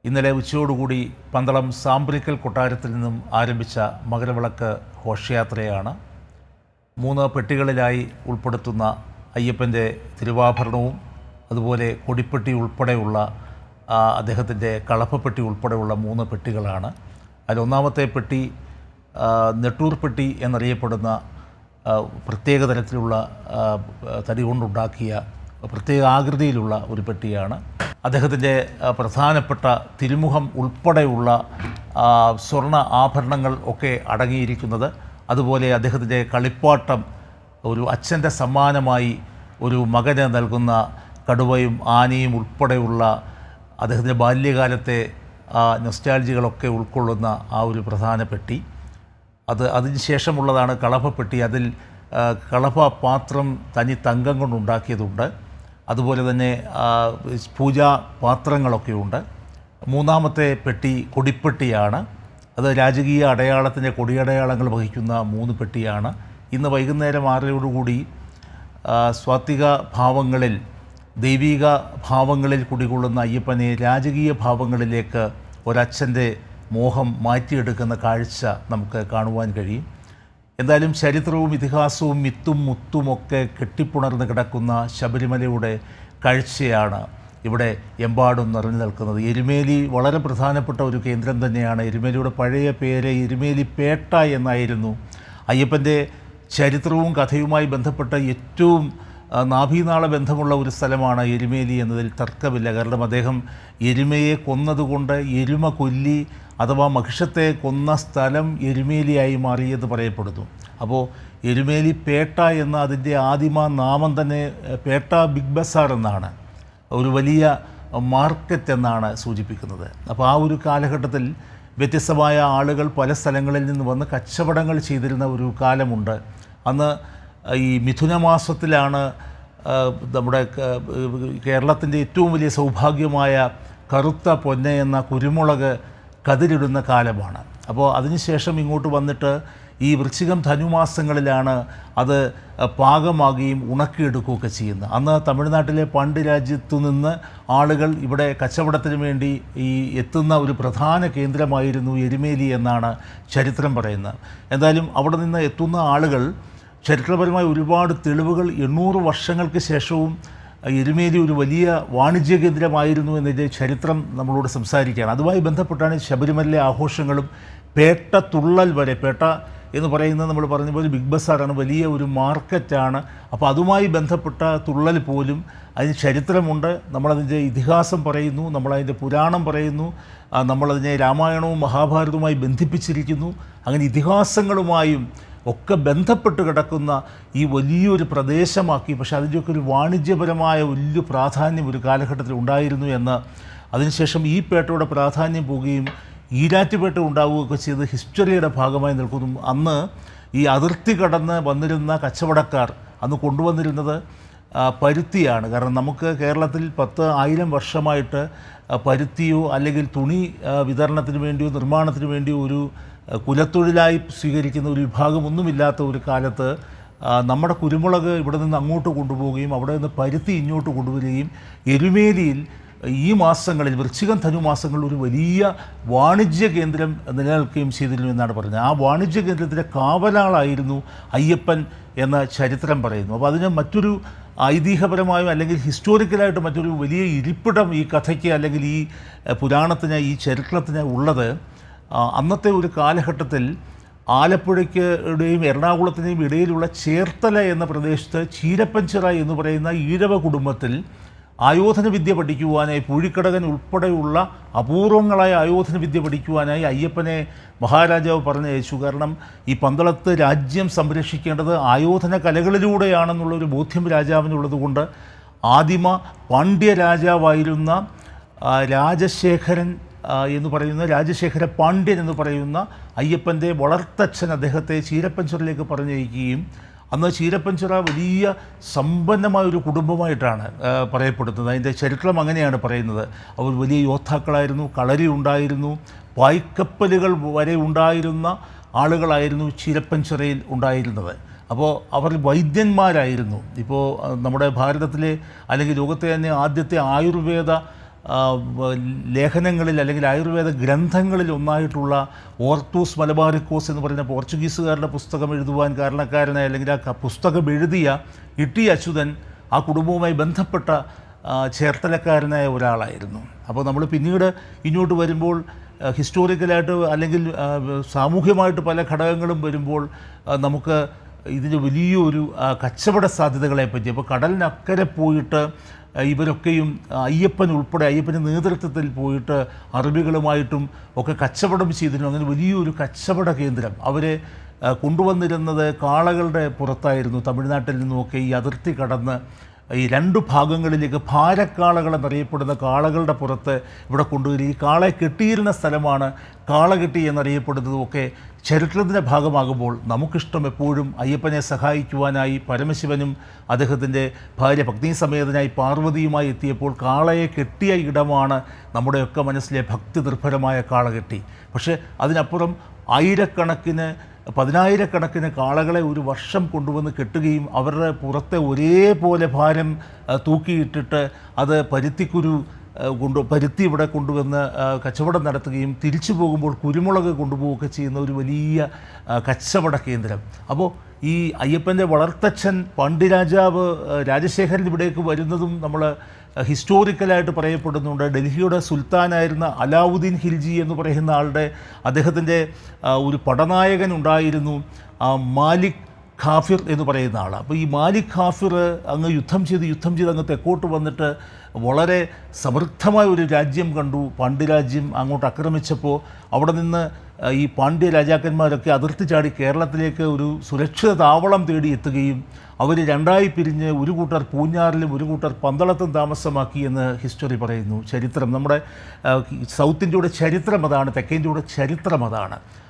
ഇന്നലെ ഉച്ചയോടുകൂടി പന്തളം സാമ്പ്രിക്കൽ കൊട്ടാരത്തിൽ നിന്നും ആരംഭിച്ച മകരവിളക്ക് ഘോഷയാത്രയാണ് 3 പെട്ടികളിലായി ഉൾപ്പെടുത്തുന്ന അയ്യപ്പൻ്റെ തിരുവാഭരണവും അതുപോലെ കൊടിപ്പെട്ടി ഉൾപ്പെടെയുള്ള അദ്ദേഹത്തിൻ്റെ കളഭപ്പെട്ടി ഉൾപ്പെടെയുള്ള 3 പെട്ടികളാണ്. അതിലൊന്നാമത്തെ പെട്ടി നെട്ടൂർ പെട്ടി എന്നറിയപ്പെടുന്ന പ്രത്യേക തരത്തിലുള്ള തടി കൊണ്ടുണ്ടാക്കിയ പ്രത്യേക ആകൃതിയിലുള്ള ഒരു പെട്ടിയാണ്. അദ്ദേഹത്തിൻ്റെ പ്രധാനപ്പെട്ട തിരുമുഖം ഉൾപ്പെടെയുള്ള സ്വർണ്ണ ആഭരണങ്ങൾ ഒക്കെ അടങ്ങിയിരിക്കുന്നത്. അതുപോലെ അദ്ദേഹത്തിൻ്റെ കളിപ്പാട്ടം, ഒരു അച്ഛൻ്റെ സമ്മാനമായി ഒരു മകന് നൽകുന്ന കടുവയും ആനയും ഉൾപ്പെടെയുള്ള അദ്ദേഹത്തിൻ്റെ ബാല്യകാലത്തെ നൊസ്റ്റാൾജികളൊക്കെ ഉൾക്കൊള്ളുന്ന ആ ഒരു പ്രധാന പെട്ടി. അതിന് ശേഷമുള്ളതാണ് കളഭപ്പെട്ടി. അതിൽ കളഭ പാത്രം തനി തങ്കം കൊണ്ടുണ്ടാക്കിയതുണ്ട്. അതുപോലെ തന്നെ പൂജാ പാത്രങ്ങളൊക്കെയുണ്ട്. 3ാമത്തെ പെട്ടി കൊടിപ്പെട്ടിയാണ്. അത് രാജകീയ അടയാളത്തിൻ്റെ കൊടിയടയാളങ്ങൾ വഹിക്കുന്ന 3 പെട്ടിയാണ്. ഇന്ന് വൈകുന്നേരം 6:00 സ്വാത്വിക ഭാവങ്ങളിൽ, ദൈവിക ഭാവങ്ങളിൽ കുടികൊള്ളുന്ന അയ്യപ്പനെ രാജകീയ ഭാവങ്ങളിലേക്ക് ഒരച്ഛൻ്റെ മോഹം മാറ്റിയെടുക്കുന്ന കാഴ്ച നമുക്ക് കാണുവാൻ കഴിയും. എന്തായാലും ചരിത്രവും ഇതിഹാസവും മിത്തും മുത്തുമൊക്കെ കെട്ടിപ്പുണർന്ന് കിടക്കുന്ന ശബരിമലയുടെ കാഴ്ചയാണ് ഇവിടെ എമ്പാടും നിറഞ്ഞു നിൽക്കുന്നത്. എരുമേലി വളരെ പ്രധാനപ്പെട്ട ഒരു കേന്ദ്രം തന്നെയാണ്. എരുമേലിയുടെ പഴയ പേര് എരുമേലി പേട്ട എന്നായിരുന്നു. അയ്യപ്പൻ്റെ ചരിത്രവും കഥയുമായി ബന്ധപ്പെട്ട ഏറ്റവും നാഭീനാള ബന്ധമുള്ള ഒരു സ്ഥലമാണ് എരുമേലി എന്നതിൽ തർക്കമില്ല. കാരണം അദ്ദേഹം എരുമയെ കൊന്നതുകൊണ്ട് എരുമ കൊല്ലി അഥവാ മഹിഷത്തെ കൊന്ന സ്ഥലം എരുമേലിയായി മാറിയെന്ന് പറയപ്പെടുന്നു. അപ്പോൾ എരുമേലി പേട്ട എന്ന അതിൻ്റെ ആദിമ നാമം തന്നെ പേട്ട ബിഗ് ബസാർ എന്നാണ്, ഒരു വലിയ മാർക്കറ്റ് എന്നാണ് സൂചിപ്പിക്കുന്നത്. അപ്പോൾ ആ ഒരു കാലഘട്ടത്തിൽ വ്യത്യസ്തമായ ആളുകൾ പല സ്ഥലങ്ങളിൽ നിന്ന് വന്ന് കച്ചവടങ്ങൾ ചെയ്തിരുന്ന ഒരു കാലമുണ്ട്. അന്ന് ഈ മിഥുന മാസത്തിലാണ് നമ്മുടെ കേരളത്തിൻ്റെ ഏറ്റവും വലിയ സൗഭാഗ്യമായ കറുത്ത പൊന്ന എന്ന കുരുമുളക് കതിരിടുന്ന കാലമാണ്. അപ്പോൾ അതിനുശേഷം ഇങ്ങോട്ട് വന്നിട്ട് ഈ വൃശ്ചികം ധനുമാസങ്ങളിലാണ് അത് പാകമാകുകയും ഉണക്കിയെടുക്കുകയൊക്കെ ചെയ്യുന്നത്. അന്ന് തമിഴ്നാട്ടിലെ പണ്ട് രാജ്യത്തു നിന്ന് ആളുകൾ ഇവിടെ കച്ചവടത്തിന് വേണ്ടി ഈ എത്തുന്ന ഒരു പ്രധാന കേന്ദ്രമായിരുന്നു എരുമേലി എന്നാണ് ചരിത്രം പറയുന്നത്. എന്തായാലും അവിടെ നിന്ന് എത്തുന്ന ആളുകൾ ചരിത്രപരമായ ഒരുപാട് തെളിവുകൾ 800 വർഷങ്ങൾക്ക് ശേഷവും എരുമേലി ഒരു വലിയ വാണിജ്യ കേന്ദ്രമായിരുന്നു എന്നതിൻ്റെ ചരിത്രം നമ്മളോട് സംസാരിക്കുകയാണ്. അതുമായി ബന്ധപ്പെട്ടാണ് ശബരിമലയിലെ ആഘോഷങ്ങളും പേട്ട തുള്ളൽ വരെ. പേട്ട എന്ന് പറയുന്നത് നമ്മൾ പറഞ്ഞ പോലെ ബിഗ് ബസാറാണ്, വലിയ ഒരു മാർക്കറ്റാണ്. അപ്പോൾ അതുമായി ബന്ധപ്പെട്ട തുള്ളൽ പോലും അതിന് ചരിത്രമുണ്ട്. നമ്മളതിൻ്റെ ഇതിഹാസം പറയുന്നു, നമ്മളതിൻ്റെ പുരാണം പറയുന്നു, നമ്മളതിനെ രാമായണവും മഹാഭാരതവുമായി ബന്ധിപ്പിച്ചിരിക്കുന്നു. അങ്ങനെ ഇതിഹാസങ്ങളുമായും ഒക്കെ ബന്ധപ്പെട്ട് കിടക്കുന്ന ഈ വലിയൊരു പ്രദേശമാക്കി. പക്ഷേ അതിൻ്റെയൊക്കെ ഒരു വാണിജ്യപരമായ വലിയ പ്രാധാന്യം ഒരു കാലഘട്ടത്തിൽ ഉണ്ടായിരുന്നു എന്ന് അതിനുശേഷം ഈ പേട്ടയുടെ പ്രാധാന്യം പോവുകയും ഈരാറ്റുപേട്ട ഉണ്ടാവുകയൊക്കെ ചെയ്ത് ഹിസ്റ്ററിയുടെ ഭാഗമായി നിൽക്കുന്നു. അന്ന് ഈ അതിർത്തി കടന്ന് വന്നിരുന്ന കച്ചവടക്കാർ അന്ന് കൊണ്ടുവന്നിരുന്നത് പരുത്തിയാണ്. കാരണം നമുക്ക് കേരളത്തിൽ 10,000 വർഷമായിട്ട് പരുത്തിയോ അല്ലെങ്കിൽ തുണി വിതരണത്തിന് വേണ്ടിയോ നിർമ്മാണത്തിന് വേണ്ടിയോ ഒരു കുലത്തൊഴിലായി സ്വീകരിക്കുന്ന ഒരു വിഭാഗമൊന്നുമില്ലാത്ത ഒരു കാലത്ത് നമ്മുടെ കുരുമുളക് ഇവിടെ നിന്ന് അങ്ങോട്ട് കൊണ്ടുപോവുകയും അവിടെ നിന്ന് പരുത്തി ഇങ്ങോട്ട് കൊണ്ടുവരികയും എരുമേലിയിൽ ഈ മാസങ്ങളിൽ വൃശ്ചികം ധനുമാസങ്ങളിൽ ഒരു വലിയ വാണിജ്യ കേന്ദ്രം നിലനിൽക്കുകയും ചെയ്തിരുന്നു എന്നാണ് പറയുന്നത്. ആ വാണിജ്യ കേന്ദ്രത്തിൻ്റെ കാവലാളായിരുന്നു അയ്യപ്പൻ എന്ന ചരിത്രം പറയുന്നു. അപ്പോൾ അതിന് മറ്റൊരു ഐതിഹ്യപരമായും അല്ലെങ്കിൽ ഹിസ്റ്റോറിക്കലായിട്ട് മറ്റൊരു വലിയ ഇരിപ്പിടം ഈ കഥയ്ക്ക് അല്ലെങ്കിൽ ഈ പുരാണത്തിന്, ഈ ചരിത്രത്തിന് ഉള്ളത് അന്നത്തെ ഒരു കാലഘട്ടത്തിൽ ആലപ്പുഴയ്ക്കുടെയും എറണാകുളത്തിൻ്റെയും ഇടയിലുള്ള ചേർത്തല എന്ന പ്രദേശത്ത് ചീരപ്പൻചിറ എന്ന് പറയുന്ന ഈഴവ കുടുംബത്തിൽ ആയോധന വിദ്യ പഠിക്കുവാനായി പൂഴിക്കടകൻ ഉൾപ്പെടെയുള്ള അപൂർവങ്ങളായ ആയോധന വിദ്യ പഠിക്കുവാനായി അയ്യപ്പനെ മഹാരാജാവ് പറഞ്ഞയച്ചു. കാരണം ഈ പന്തളത്ത് രാജ്യം സംരക്ഷിക്കേണ്ടത് ആയോധന കലകളിലൂടെയാണെന്നുള്ളൊരു ബോധ്യം രാജാവിനുള്ളത് കൊണ്ട് ആദിമ പാണ്ഡ്യ രാജാവായിരുന്ന രാജശേഖരൻ എന്ന് പറയുന്ന രാജശേഖര പാണ്ഡ്യൻ എന്ന് പറയുന്ന അയ്യപ്പൻ്റെ വളർത്തച്ഛൻ അദ്ദേഹത്തെ ചീരപ്പൻചിറയിലേക്ക് പറഞ്ഞയക്കുകയും അന്ന് ചീരപ്പൻചിറ വലിയ സമ്പന്നമായ ഒരു കുടുംബമായിട്ടാണ് പറയപ്പെടുന്നത്. അതിൻ്റെ ചരിത്രം അങ്ങനെയാണ് പറയുന്നത്. അവർ വലിയ യോദ്ധാക്കളായിരുന്നു, കളരി ഉണ്ടായിരുന്നു, പായ്ക്കപ്പലുകൾ വരെ ഉണ്ടായിരുന്ന ആളുകളായിരുന്നു ചീരപ്പൻചിറയിൽ ഉണ്ടായിരുന്നത്. അപ്പോൾ അവർ വൈദ്യന്മാരായിരുന്നു. ഇപ്പോൾ നമ്മുടെ ഭാരതത്തിലെ അല്ലെങ്കിൽ ലോകത്തെ തന്നെ ആദ്യത്തെ ആയുർവേദ ആ, ലേഖനങ്ങളിൽ അല്ലെങ്കിൽ ആയുർവേദ ഗ്രന്ഥങ്ങളിൽ ഒന്നായിട്ടുള്ള ഓർത്തൂസ് മലബാറിക്കോസ് എന്ന് പറയുന്ന പോർച്ചുഗീസുകാരുടെ പുസ്തകം എഴുതുവാൻ കാരണക്കാരനായ അല്ലെങ്കിൽ ആ പുസ്തകം എഴുതിയ ഇട്ടി അച്യുതൻ ആ കുടുംബവുമായി ബന്ധപ്പെട്ട ചേർത്തലക്കാരനായ ഒരാളായിരുന്നു. അപ്പോൾ നമ്മൾ പിന്നീട് ഇങ്ങോട്ട് വരുമ്പോൾ ഹിസ്റ്റോറിക്കലായിട്ട് അല്ലെങ്കിൽ സാമൂഹ്യമായിട്ട് പല ഘടകങ്ങളും വരുമ്പോൾ നമുക്ക് ഇതിന് വലിയൊരു കച്ചവട സാധ്യതകളെ പറ്റി, അപ്പോൾ കടലിനക്കരെ പോയിട്ട് ഇവരൊക്കെയും അയ്യപ്പൻ ഉൾപ്പെടെ അയ്യപ്പൻ്റെ നേതൃത്വത്തിൽ പോയിട്ട് അറബികളുമായിട്ടും ഒക്കെ കച്ചവടം ചെയ്തിരുന്നു. അങ്ങനെ വലിയൊരു കച്ചവട കേന്ദ്രം അവരെ കൊണ്ടുവന്നിരുന്നത് കാളകളുടെ പുറത്തായിരുന്നു. തമിഴ്നാട്ടിൽ നിന്നുമൊക്കെ ഈ അതിർത്തി കടന്ന് ഈ രണ്ട് ഭാഗങ്ങളിലേക്ക് ഭാരക്കാളകൾ എന്നറിയപ്പെടുന്ന കാളകളുടെ പുറത്ത് ഇവിടെ കൊണ്ടുവരും. ഈ കാളയെ കെട്ടിയിരുന്ന സ്ഥലമാണ് കാളകെട്ടി എന്നറിയപ്പെടുന്നതുമൊക്കെ ചരിത്രത്തിൻ്റെ ഭാഗമാകുമ്പോൾ നമുക്കിഷ്ടം എപ്പോഴും അയ്യപ്പനെ സഹായിക്കുവാനായി പരമശിവനും അദ്ദേഹത്തിൻ്റെ ഭാര്യ ഭക്തിസമേതനായി പാർവതിയുമായി എത്തിയപ്പോൾ കാളയെ കെട്ടിയ ഇടമാണ് നമ്മുടെയൊക്കെ മനസ്സിലെ ഭക്തി നിർഭരമായ കാളകെട്ടി. പക്ഷേ അതിനപ്പുറം ആയിരക്കണക്കിന് പതിനായിരക്കണക്കിന് കാളകളെ ഒരു വർഷം കൊണ്ടുവന്ന് കെട്ടുകയും അവരുടെ പുറത്തെ ഒരേപോലെ ഭാരം തൂക്കിയിട്ടിട്ട് അത് പരുത്തി ഇവിടെ കൊണ്ടുവന്ന് കച്ചവടം നടത്തുകയും തിരിച്ചു പോകുമ്പോൾ കുരുമുളക് കൊണ്ടുപോവുകയൊക്കെ ചെയ്യുന്ന ഒരു വലിയ കച്ചവട കേന്ദ്രം. അപ്പോൾ ഈ അയ്യപ്പൻ്റെ വളർത്തച്ഛൻ പാണ്ഡ്യരാജാവ് രാജശേഖരൻ ഇവിടേക്ക് വരുന്നതും നമ്മൾ ഹിസ്റ്റോറിക്കലായിട്ട് പറയപ്പെടുന്നുണ്ട്. ഡൽഹിയുടെ സുൽത്താനായിരുന്ന അലാവുദ്ദീൻ ഖിൽജി എന്ന് പറയുന്ന അദ്ദേഹത്തിൻ്റെ ഒരു പടനായകൻ ഉണ്ടായിരുന്നു, മാലിക് ഖാഫിർ എന്ന് പറയുന്ന ആൾ. അപ്പോൾ ഈ മാലിക് ഖാഫിർ അങ്ങ് യുദ്ധം ചെയ്ത് അങ്ങ് തെക്കോട്ട് വന്നിട്ട് വളരെ സമൃദ്ധമായ ഒരു രാജ്യം കണ്ടു. പാണ്ഡ്യരാജ്യം അങ്ങോട്ട് ആക്രമിച്ചപ്പോൾ അവിടെ നിന്ന് ഈ പാണ്ഡ്യ രാജാക്കന്മാരൊക്കെ അതിർത്തി ചാടി കേരളത്തിലേക്ക് ഒരു സുരക്ഷിത താവളം തേടി എത്തുകയും അവർ രണ്ടായി പിരിഞ്ഞ് ഒരു കൂട്ടർ പൂഞ്ഞാറിലും ഒരു കൂട്ടർ പന്തളത്തും താമസമാക്കി എന്ന് ഹിസ്റ്ററി പറയുന്നു. ചരിത്രം നമ്മുടെ സൗത്ത് ഇന്ത്യയുടെ ചരിത്രം അതാണ്, തെക്കേ ഇന്ത്യയുടെ ചരിത്രം അതാണ്.